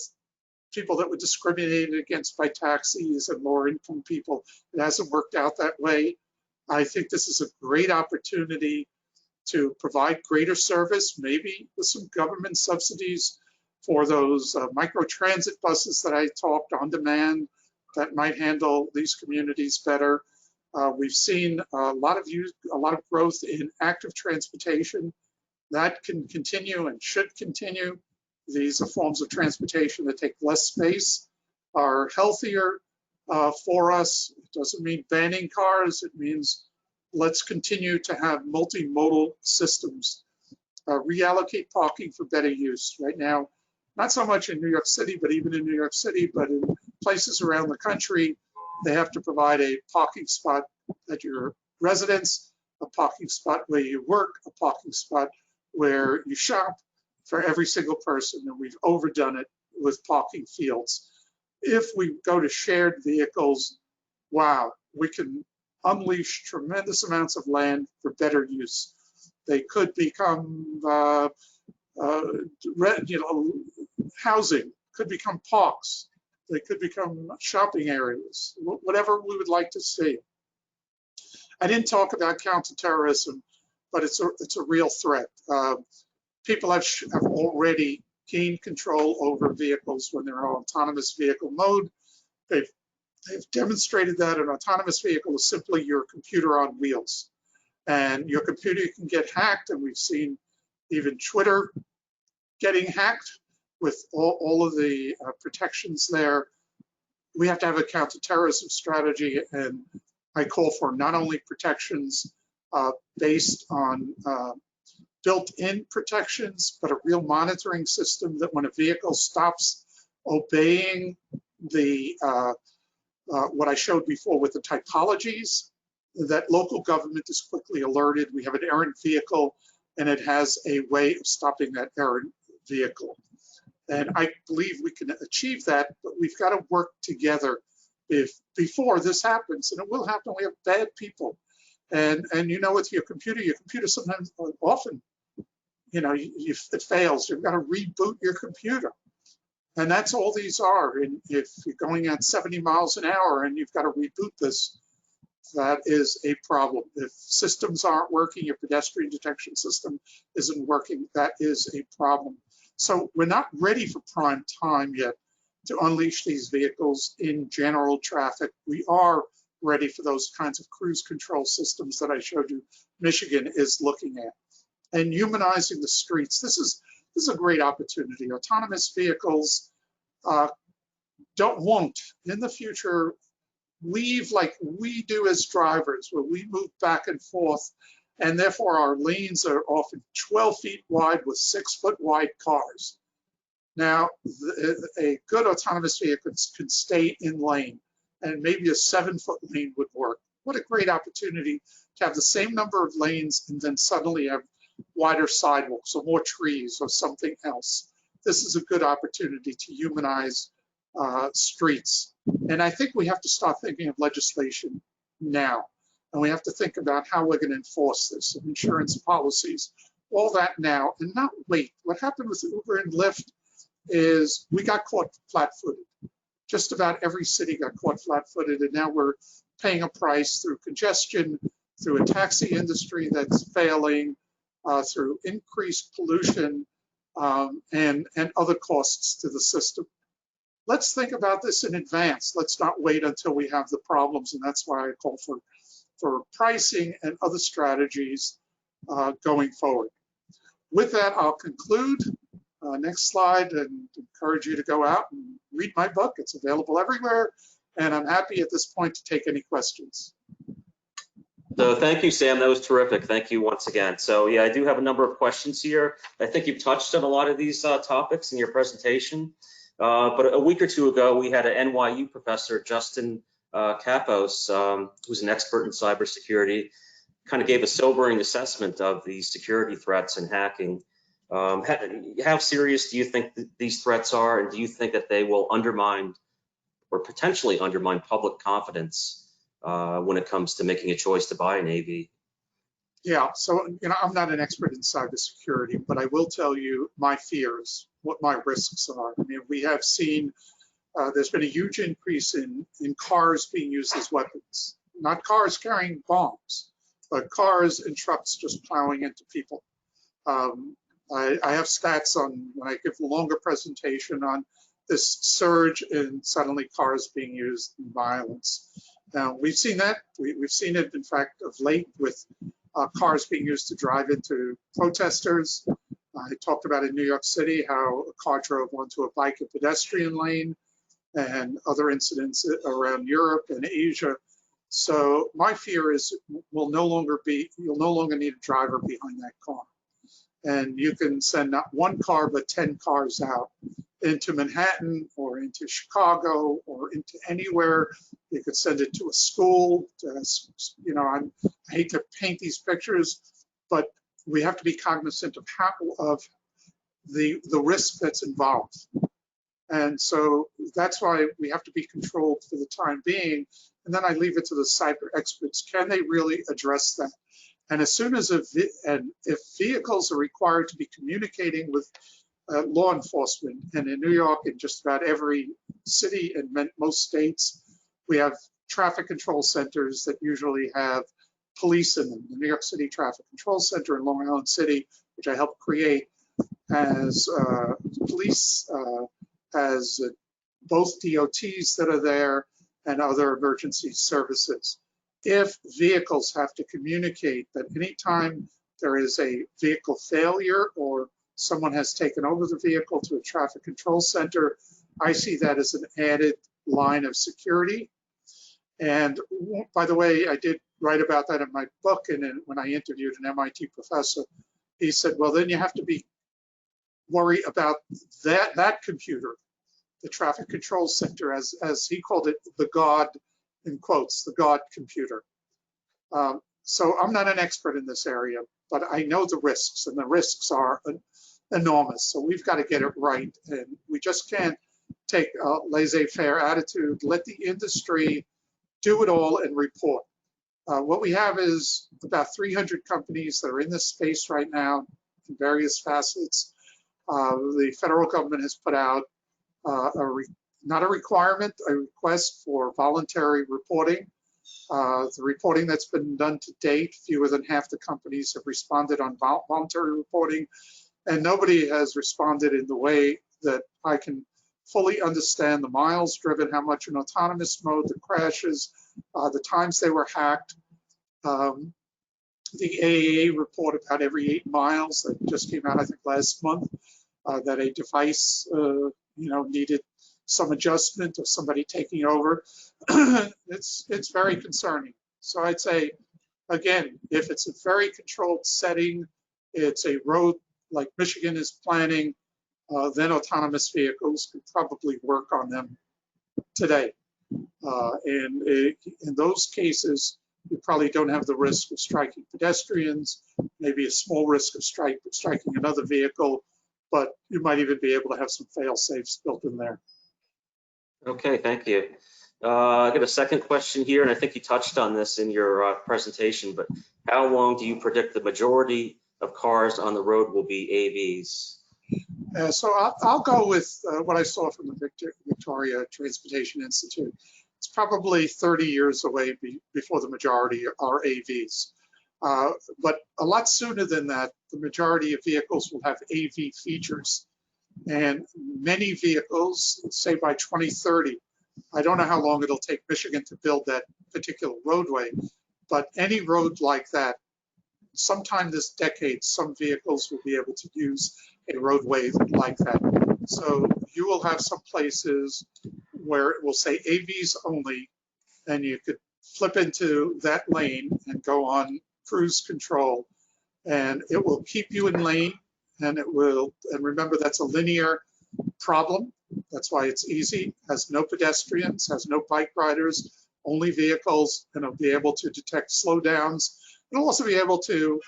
people that were discriminated against by taxis and lower income people. It hasn't worked out that way. I think this is a great opportunity to provide greater service, maybe with some government subsidies for those micro transit buses that I talked on demand that might handle these communities better. We've seen a lot of growth in active transportation. That can continue and should continue. These are forms of transportation that take less space, are healthier for us. It doesn't mean banning cars. It means let's continue to have multimodal systems. Reallocate parking for better use. Right now, not so much in New York City, but even in New York City, but in places around the country, they have to provide a parking spot at your residence, a parking spot where you work, a parking spot where you shop for every single person, and we've overdone it with parking fields. If we go to shared vehicles, wow, we can unleash tremendous amounts of land for better use. They could become housing, could become parks, they could become shopping areas, whatever we would like to see. I didn't talk about counterterrorism, but it's a real threat. People have already gained control over vehicles when they're on autonomous vehicle mode. They've demonstrated that an autonomous vehicle is simply your computer on wheels. And your computer can get hacked, and we've seen even Twitter getting hacked with all of the protections there. We have to have a counterterrorism strategy, and I call for not only protections based on built-in protections, but a real monitoring system that when a vehicle stops obeying the what I showed before with the typologies, that local government is quickly alerted. We have an errant vehicle and it has a way of stopping that errant vehicle. And I believe we can achieve that, but we've got to work together before this happens, and it will happen. We have bad people. And you know, with your computer sometimes, often, you know, it fails. You've got to reboot your computer. And that's all these are. And if you're going at 70 miles an hour and you've got to reboot this, that is a problem. If systems aren't working, your pedestrian detection system isn't working, that is a problem. So we're not ready for prime time yet to unleash these vehicles in general traffic. We are ready for those kinds of cruise control systems that I showed you Michigan is looking at. And humanizing the streets. This is a great opportunity. Autonomous vehicles won't in the future leave like we do as drivers, where we move back and forth, and therefore our lanes are often 12 feet wide with 6 foot wide cars. Now, a good autonomous vehicle can stay in lane, and maybe a 7 foot lane would work. What a great opportunity to have the same number of lanes and then suddenly have wider sidewalks or more trees or something else. This is a good opportunity to humanize streets. And I think we have to start thinking of legislation now. And we have to think about how we're going to enforce this, and insurance policies, all that now, and not wait. What happened with Uber and Lyft is we got caught flat-footed. Just about every city got caught flat-footed, and now we're paying a price through congestion, through a taxi industry that's failing, through increased pollution, and other costs to the system. Let's think about this in advance. Let's not wait until we have the problems, and that's why I call for pricing and other strategies going forward. With that, I'll conclude. Next slide, and encourage you to go out and read my book. It's available everywhere, and I'm happy at this point to take any questions. So thank you, Sam. That was terrific. Thank you once again. So yeah, I do have a number of questions here. I think you've touched on a lot of these topics in your presentation. But a week or two ago, we had an NYU professor, Justin Kapos, who's an expert in cybersecurity, kind of gave a sobering assessment of the security threats and hacking. How serious do you think these threats are, and do you think that they will undermine or potentially undermine public confidence when it comes to making a choice to buy an AV? Yeah, so I'm not an expert in cybersecurity, but I will tell you my fears, what my risks are. I mean, we have seen there's been a huge increase in cars being used as weapons, not cars carrying bombs, but cars and trucks just plowing into people. I have stats on, when I give a longer presentation, on this surge in suddenly cars being used in violence. Now, we've seen that. We've seen it, in fact, of late with cars being used to drive into protesters. I talked about in New York City how a car drove onto a bike and pedestrian lane, and other incidents around Europe and Asia. So my fear is you'll no longer need a driver behind that car. And you can send not one car, but 10 cars out into Manhattan or into Chicago or into anywhere. You could send it to a school. I hate to paint these pictures, but we have to be cognizant of the risk that's involved. And so that's why we have to be controlled for the time being. And then I leave it to the cyber experts. Can they really address that? And as soon as if vehicles are required to be communicating with law enforcement, and in New York, in just about every city and most states, we have traffic control centers that usually have police in them. The New York City Traffic Control Center in Long Island City, which I helped create, has police, has both DOTs that are there and other emergency services. If vehicles have to communicate that anytime there is a vehicle failure or someone has taken over the vehicle to a traffic control center, I see that as an added line of security. And by the way, I did write about that in my book, and when I interviewed an MIT professor, he said, well, then you have to be worried about that computer, the traffic control center, as he called it, the God, in quotes, the God computer. So I'm not an expert in this area, but I know the risks, and the risks are enormous. So we've got to get it right, and we just can't take a laissez-faire attitude, let the industry do it all and report. What we have is about 300 companies that are in this space right now in various facets. The federal government has put out not a requirement, a request for voluntary reporting. The reporting that's been done to date, fewer than half the companies have responded on voluntary reporting, and nobody has responded in the way that I can fully understand the miles driven, how much in autonomous mode, the crashes, the times they were hacked. The AAA report about every 8 miles that just came out, I think, last month, that a device, needed some adjustment or somebody taking over. It's very concerning. So I'd say, again, if it's a very controlled setting, it's a road like Michigan is planning, then autonomous vehicles could probably work on them today. And in those cases, you probably don't have the risk of striking pedestrians, maybe a small risk of striking another vehicle, but you might even be able to have some fail-safes built in there. Okay, thank you. I got a second question here, and I think you touched on this in your presentation, but how long do you predict the majority of cars on the road will be AVs? So I'll go with what I saw from the Victoria Transportation Institute. It's probably 30 years away before the majority are AVs. But a lot sooner than that, the majority of vehicles will have AV features. And many vehicles, say by 2030, I don't know how long it'll take Michigan to build that particular roadway, but any road like that, sometime this decade, some vehicles will be able to use a roadway like that. So you will have some places where it will say AVs only, and you could flip into that lane and go on cruise control, and it will keep you in lane, and it will, and remember that's a linear problem. That's why it's easy, has no pedestrians, has no bike riders, only vehicles, and it'll be able to detect slowdowns. It'll also be able to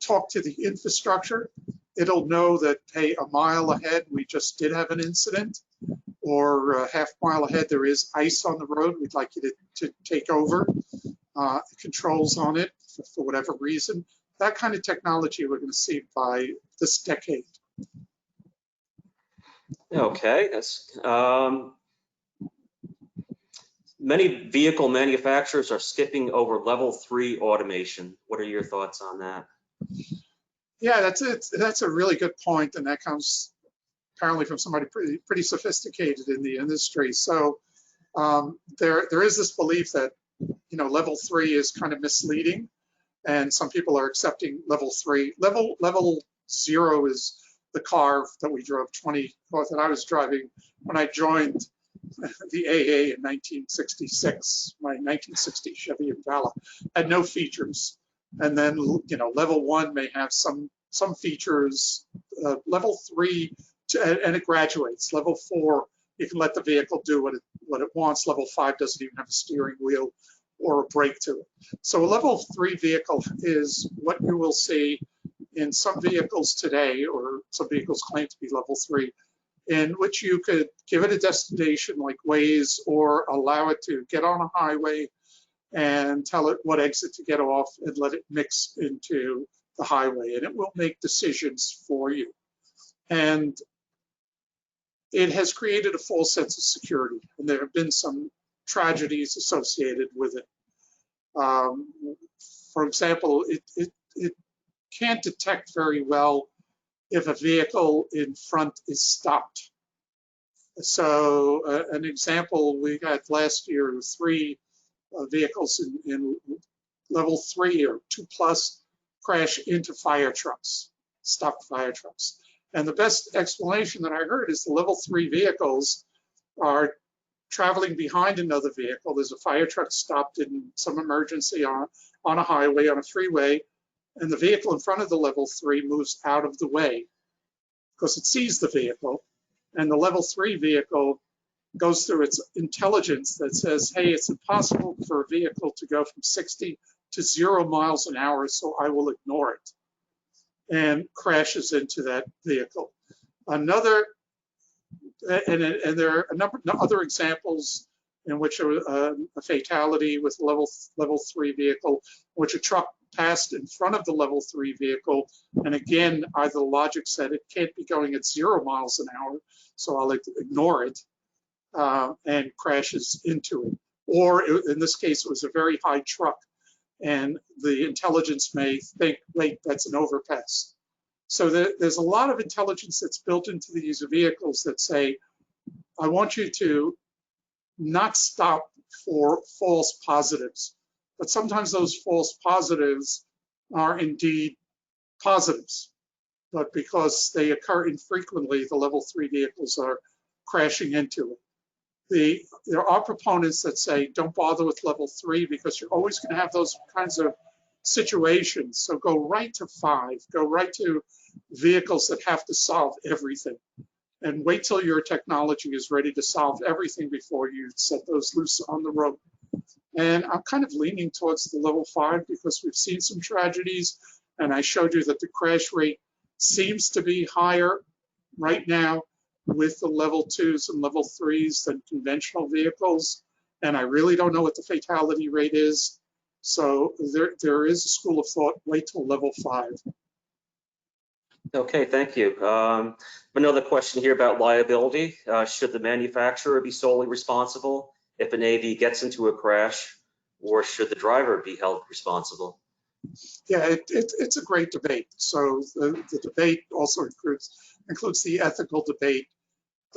talk to the infrastructure. It'll know that, hey, a mile ahead, we just did have an incident, or a half mile ahead, there is ice on the road. We'd like you to take over. Controls on it for whatever reason. That kind of technology we're going to see by this decade. Okay, that's many vehicle manufacturers are skipping over level 3 automation. What are your thoughts on that? Yeah, that's a really good point, and that comes apparently from somebody pretty sophisticated in the industry. So there is this belief that level 3 is kind of misleading, and some people are accepting level 3. Level 0 is the car that we drove that I was driving when I joined the AA in 1966. My 1960 Chevy Impala had no features, and then level 1 may have some features. Level 3 and it graduates. Level 4, you can let the vehicle do what it wants. Level 5 doesn't even have a steering wheel or a brake to it. So a level 3 vehicle is what you will see in some vehicles today, or some vehicles claim to be level 3, in which you could give it a destination like Waze, or allow it to get on a highway and tell it what exit to get off and let it mix into the highway, and it will make decisions for you. And it has created a false sense of security, and there have been some tragedies associated with it. For example, it can't detect very well if a vehicle in front is stopped. So an example we had last year, 3 vehicles in level 3 or 2+ crash into fire trucks, stopped fire trucks. And the best explanation that I heard is the level 3 vehicles are traveling behind another vehicle. There's a fire truck stopped in some emergency on a highway, on a freeway, and the vehicle in front of the level 3 moves out of the way because it sees the vehicle. And the level 3 vehicle goes through its intelligence that says, hey, it's impossible for a vehicle to go from 60 to 0 miles an hour, so I will ignore it, and crashes into that vehicle. Another, and there are a number of other examples in which a fatality with level 3 vehicle, which a truck passed in front of the level 3 vehicle, and again, either the logic said it can't be going at 0 miles an hour, so I'll ignore it, and crashes into it. Or in this case, it was a very high truck, and the intelligence may think, wait, that's an overpass. So there's a lot of intelligence that's built into these vehicles that say, I want you to not stop for false positives. But sometimes those false positives are indeed positives. But because they occur infrequently, the level 3 vehicles are crashing into it. There are proponents that say, don't bother with level 3 because you're always going to have those kinds of situations. So go right to 5, go right to vehicles that have to solve everything. And wait till your technology is ready to solve everything before you set those loose on the road. And I'm kind of leaning towards the level 5 because we've seen some tragedies, and I showed you that the crash rate seems to be higher right now with the level 2s and level 3s than conventional vehicles. And I really don't know what the fatality rate is. So there is a school of thought, wait till level 5. Okay, thank you. Another question here about liability. Should the manufacturer be solely responsible if an AV gets into a crash, or should the driver be held responsible? Yeah, it's a great debate. So the debate also includes the ethical debate.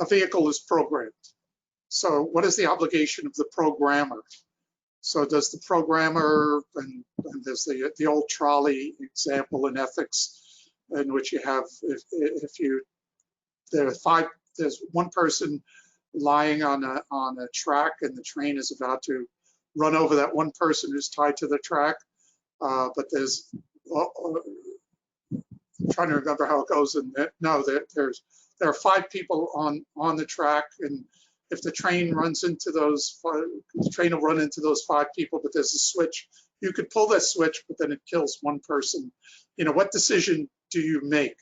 A vehicle is programmed. So what is the obligation of the programmer? So does the programmer, and there's the old trolley example in ethics, in which you have, there's one person lying on a track and the train is about to run over that one person who's tied to the track, but there's, I'm trying to remember how it goes, and there are 5 people on the track, and if the train runs into those, the train will run into those 5 people, but there's a switch. You could pull that switch, but then it kills one person. You know, what decision do you make?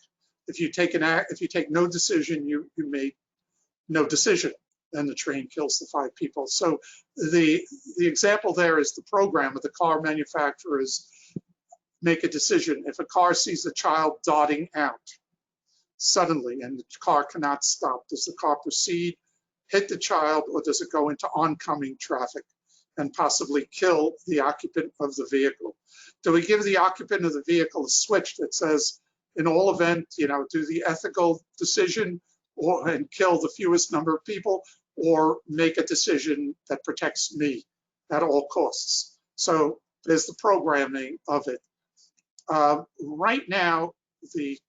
If you take no decision, you make no decision, and the train kills the 5 people. So the example there is the program of the car manufacturers make a decision. If a car sees a child darting out suddenly and the car cannot stop, does the car proceed, hit the child, or does it go into oncoming traffic and possibly kill the occupant of the vehicle? Do we give the occupant of the vehicle a switch that says, in all event, you know, do the ethical decision and kill the fewest number of people, or make a decision that protects me at all costs? So there's the programming of it. Right now, the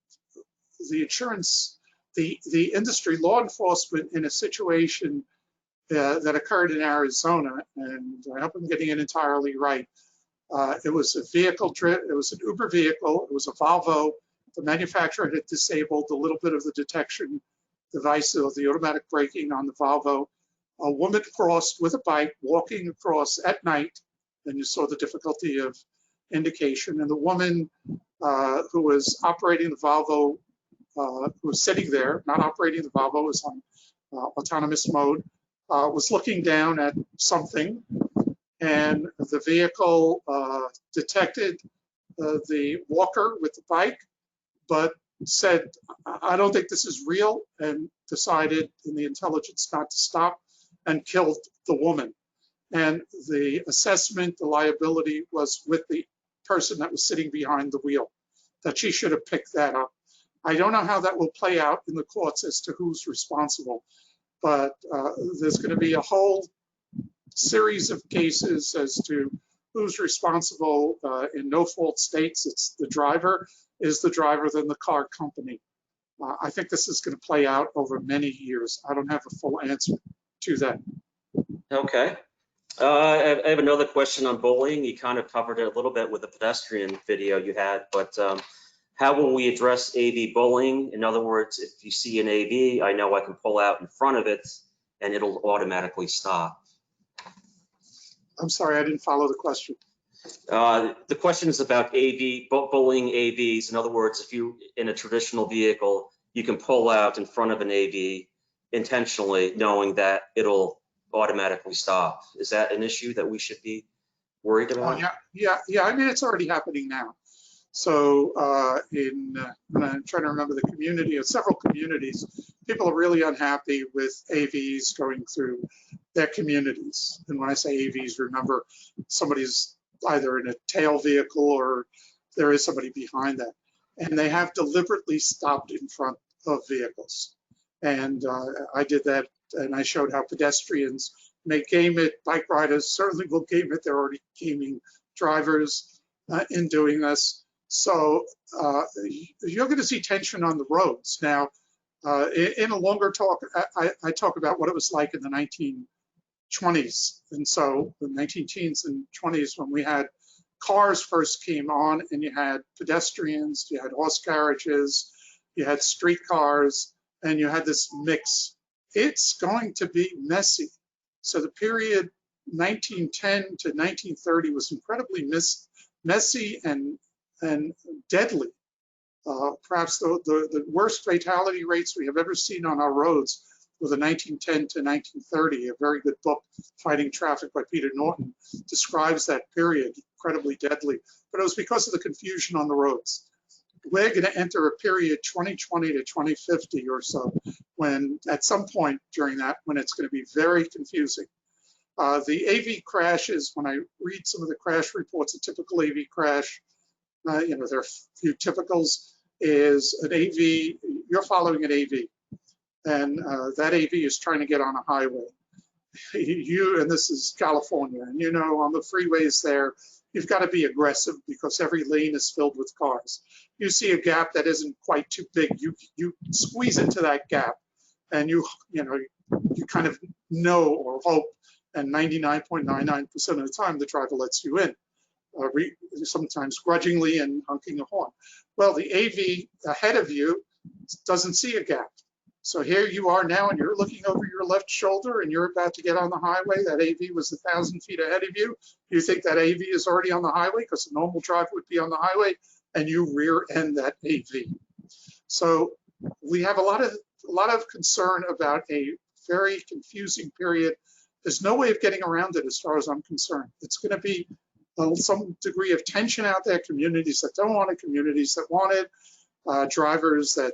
insurance, the industry, law enforcement, in a situation that occurred in Arizona, and I hope I'm getting it entirely right. It was a vehicle, it was an Uber vehicle, it was a Volvo. The manufacturer had disabled a little bit of the detection device of the automatic braking on the Volvo. A woman crossed with a bike, walking across at night, and you saw the difficulty of indication. And the woman who was operating the Volvo, who was sitting there, not operating the Volvo, was on autonomous mode, was looking down at something, and the vehicle detected the walker with the bike, but said, I don't think this is real, and decided in the intelligence not to stop and killed the woman. And the assessment, the liability was with the person that was sitting behind the wheel, that she should have picked that up. I don't know how that will play out in the courts as to who's responsible, but there's going to be a whole series of cases as to who's responsible. In no-fault states, it's the driver. Is the driver then the car company? I think this is going to play out over many years. I don't have a full answer to that. Okay. I have another question on bullying. You kind of covered it a little bit with the pedestrian video you had, but how will we address AV bullying? In other words, if you see an AV, I know I can pull out in front of it and it'll automatically stop. I'm sorry, I didn't follow the question. The question is about bullying AVs. In other words, if you in a traditional vehicle, you can pull out in front of an AV intentionally, knowing that it'll automatically stop. Is that an issue that we should be worried about? Oh, yeah. I mean, it's already happening now. So I'm trying to remember the community, of several communities, people are really unhappy with AVs going through their communities. And when I say AVs, remember somebody's either in a tail vehicle or there is somebody behind that. And they have deliberately stopped in front of vehicles. And I did that, and I showed how pedestrians may game it. Bike riders certainly will game it. They're already gaming drivers in doing this. So you're going to see tension on the roads. Now, in a longer talk, I talk about what it was like in the 1920s. And so the 19-teens and 20s, when we had cars first came on, and you had pedestrians, you had horse carriages, you had streetcars, and you had this mix. It's going to be messy. So the period 1910 to 1930 was incredibly messy and deadly. Perhaps the worst fatality rates we have ever seen on our roads were the 1910 to 1930. A very good book, Fighting Traffic by Peter Norton, describes that period, incredibly deadly. But it was because of the confusion on the roads. We're going to enter a period 2020 to 2050 or so, when at some point during that, when it's going to be very confusing. The AV crashes, when I read some of the crash reports, a typical AV crash, there are a few typicals, is an AV, you're following an AV, and that AV is trying to get on a highway. And this is California, and on the freeways there, you've got to be aggressive because every lane is filled with cars. You see a gap that isn't quite too big, you squeeze into that gap, and you kind of know or hope, and 99.99% of the time the driver lets you in, sometimes grudgingly and honking a horn. Well, the AV ahead of you doesn't see a gap. So here you are now, and you're looking over your left shoulder, and you're about to get on the highway. That AV was 1,000 feet ahead of you. You think that AV is already on the highway because a normal driver would be on the highway, and you rear end that AV. So we have a lot of concern about a very confusing period. There's no way of getting around it as far as I'm concerned. It's going to be some degree of tension out there, communities that don't want it, communities that want it, drivers that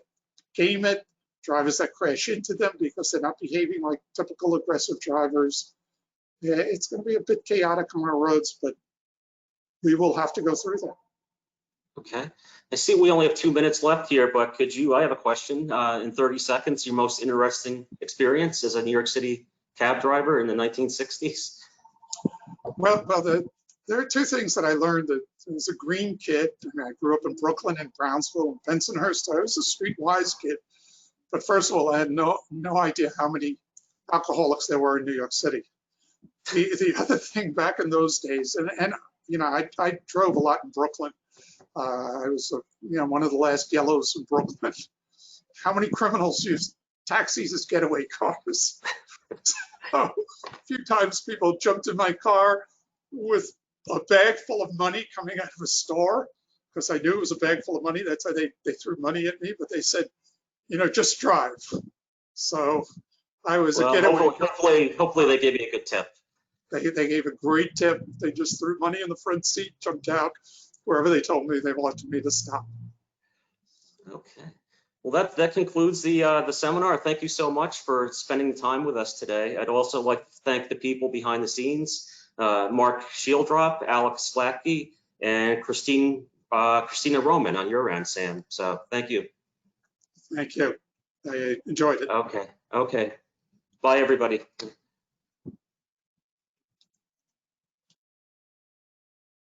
game it, drivers that crash into them because they're not behaving like typical aggressive drivers. Yeah, it's going to be a bit chaotic on our roads, but we will have to go through that. Okay. I see we only have 2 minutes left here, but I have a question. In 30 seconds, your most interesting experience as a New York City cab driver in the 1960s? Well, there are two things that I learned. That as a green kid, I grew up in Brooklyn and Brownsville and Bensonhurst. I was a streetwise kid. But first of all, I had no idea how many alcoholics there were in New York City. The other thing back in those days, and I drove a lot in Brooklyn. I was one of the last yellows in Brooklyn. How many criminals use taxis as getaway cars? So a few times people jumped in my car with a bag full of money coming out of a store, because I knew it was a bag full of money. That's how they threw money at me, but they said, just drive. So I was a getaway. Hopefully they gave you a good tip. They gave a great tip. They just threw money in the front seat, jumped out wherever they told me they wanted me to stop. Okay. Well, that concludes the seminar. Thank you so much for spending time with us today. I'd also like to thank the people behind the scenes, Mark Shieldrop, Alex Slatke, and Christina Roman on your end, Sam. So thank you. Thank you. I enjoyed it. Okay. Bye, everybody.